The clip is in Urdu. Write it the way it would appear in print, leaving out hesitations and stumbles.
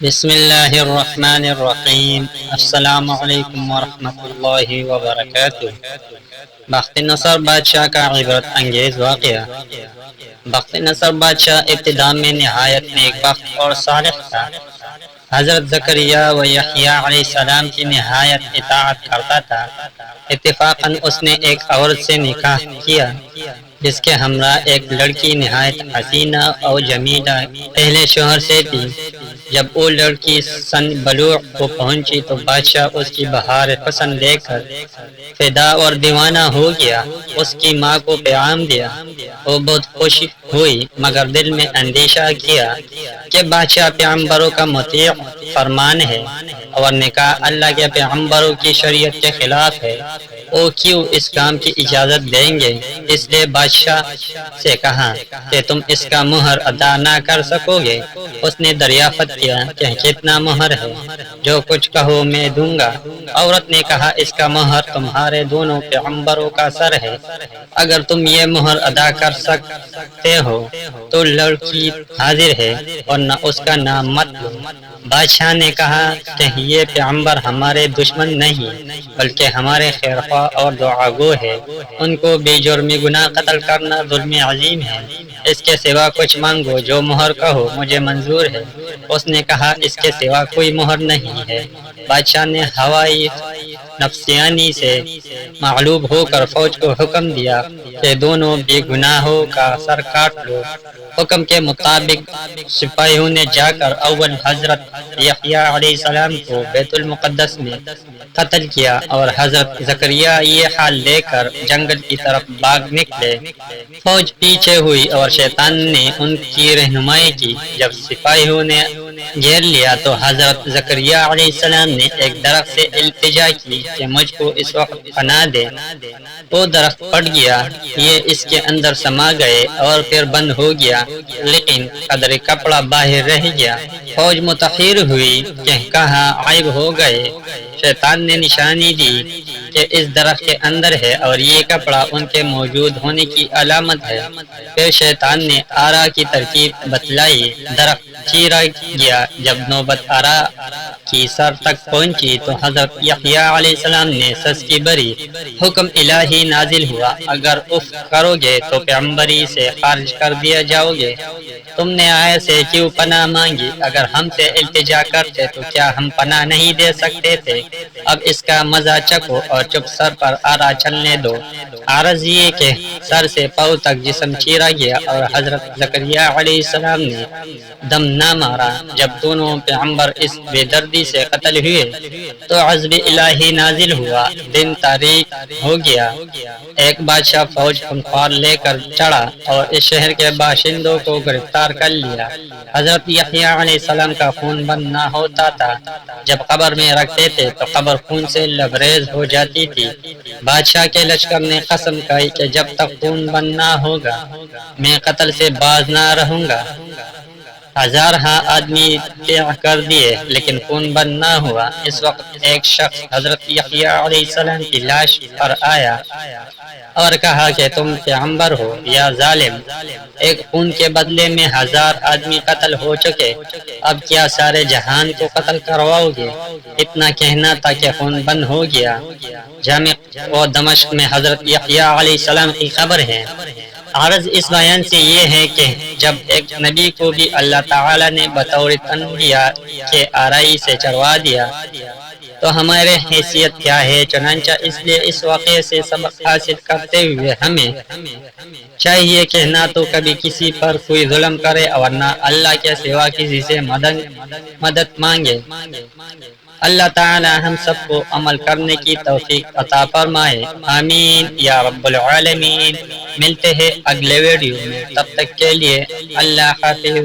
بسم اللہ الرحمن الرحیم۔ السلام علیکم ورحمۃ اللہ وبرکاتہ۔ بخت نصر بادشاہ کا عبرت انگیز واقعہ۔ بخت نصر بادشاہ ابتدا میں نہایت نیک بخت اور صالح تھا۔ حضرت زکریا و یحییٰ علیہ السلام کی نہایت اطاعت کرتا تھا۔ اتفاقاً اس نے ایک عورت سے نکاح کیا جس کے ہمراہ ایک لڑکی نہایت حسینہ اور جمیلہ پہلے شوہر سے تھی۔ جب وہ لڑکی سن بلوغ کو پہنچی تو بادشاہ اس کی بہار حسن دیکھ کر فدا اور دیوانہ ہو گیا۔ اس کی ماں کو پیغام دیا۔ وہ بہت خوش ہوئی مگر دل میں اندیشہ کیا کہ بادشاہ پیغمبروں کا مطیع فرمان ہے اور نکاح اللہ کے پیغمبروں کی شریعت کے خلاف ہے، وہ کیوں اس کام کی اجازت دیں گے؟ اس لیے بادشاہ سے کہا کہ تم اس کا مہر ادا نہ کر سکو گے۔ اس نے دریافت کیا کہ کتنا مہر ہے؟ جو کچھ کہو میں دوں گا۔ عورت نے کہا اس کا مہر تمہارے دونوں پیغمبروں کا سر ہے، اگر تم یہ مہر ادا کر سکتے ہو تو لڑکی حاضر ہے ورنہ اس کا نام مت لو۔ بادشاہ نے کہا کہ یہ پیغمبر ہمارے دشمن نہیں بلکہ ہمارے خیرخواہ اور دعاگو ہے، ان کو بے جرم گناہ قتل کرنا ظلم عظیم ہے، اس کے سوا کچھ مانگو، جو مہر کہو مجھے منظور ہے۔ اس نے کہا اس کے سوا کوئی مہر نہیں ہے۔ بادشاہ نے ہوائی نفسیانی سے مغلوب ہو کر فوج کو حکم دیا کہ دونوں بے گناہوں کا سر کاٹ لو۔ حکم کے مطابق سپاہیوں نے جا کر اول حضرت یحییٰ علیہ السلام کو بیت المقدس میں قتل کیا اور حضرت زکریا یہ حال لے کر جنگل کی طرف بھاگ نکلے۔ فوج پیچھے ہوئی اور شیطان نے ان کی رہنمائی کی۔ جب سپاہیوں نے گھیر لیا تو حضرت زکریا علیہ السلام نے ایک درخت سے التجا کی کہ مجھ کو اس وقت پناہ دے۔ وہ درخت پھٹ گیا، یہ اس کے اندر سما گئے اور پھر بند ہو گیا، لیکن قدر کپڑا باہر رہ گیا۔ فوج متاثر ہوئی کہ کہاں عائب ہو گئے۔ شیطان نے نشانی دی کہ اس درخت کے اندر ہے اور یہ کپڑا ان کے موجود ہونے کی علامت ہے۔ پھر شیطان نے آرا کی ترکیب بتلائی، درخت چیرا گیا۔ جب نوبت آرا کی سر تک پہنچی تو حضرت یحییٰ علیہ السلام نے سسکی بری۔ حکم الہی نازل ہوا، اگر اف کرو گے تو پیغمبری سے خارج کر دیا جاؤ گے۔ تم نے آئے سے کیوں پناہ مانگی؟ اگر ہم سے التجا کرتے تو کیا ہم پناہ نہیں دے سکتے تھے؟ اب اس کا مزہ چکھو اور چپ سر پر آرا چلنے دو۔ عرض یہ کہ سر سے پاؤں تک جسم چیرا گیا اور حضرت زکریا علیہ السلام نے دم نہ مارا۔ جب دونوں پیغمبر اس بے دردی سے قتل ہوئے تو عذاب الہی نازل ہوا، دن تاریک ہو گیا۔ ایک بادشاہ فوج خونخوار لے کر چڑھا اور اس شہر کے باشندوں کو گرفتار کر لیا۔ حضرت یحییٰ علیہ السلام کا خون بند نہ ہوتا تھا، جب قبر میں رکھتے تھے تو قبر خون سے لبریز ہو جاتی تھی۔ بادشاہ کے لشکر نے قسم کھائی کہ جب تک خون بند نہ ہوگا میں قتل سے باز نہ رہوں گا۔ ہزارہ آدمی طیع کر دیے لیکن خون بند نہ ہوا۔ اس وقت ایک شخص حضرت یحییٰ علیہ السلام کی لاش پر آیا اور کہا کہ تم پیغمبر ہو یا ظالم؟ ایک خون کے بدلے میں 1000 آدمی قتل ہو چکے، اب کیا سارے جہان کو قتل کرواؤ گے؟ اتنا کہنا تھا کہ خون بند ہو گیا۔ جامع و دمشق میں حضرت یحییٰ علیہ السلام کی قبر ہے۔ عرض اس بیان سے یہ ہے کہ جب ایک نبی کو بھی اللہ تعالی نے بطور انبیاء کے آرائی سے چروا دیا تو ہمارے حیثیت کیا ہے؟ چنانچہ اس لیے اس واقعے سے سبق حاصل کرتے ہوئے ہمیں چاہیے کہ نہ تو کبھی کسی پر کوئی ظلم کرے اور نہ اللہ کے سوا کسی سے مدد مانگے۔ اللہ تعالی ہم سب کو عمل کرنے کی توفیق عطا فرمائے، آمین یا رب العالمین۔ ملتے ہیں اگلے ویڈیو میں، تب تک کے لیے اللہ حافظ۔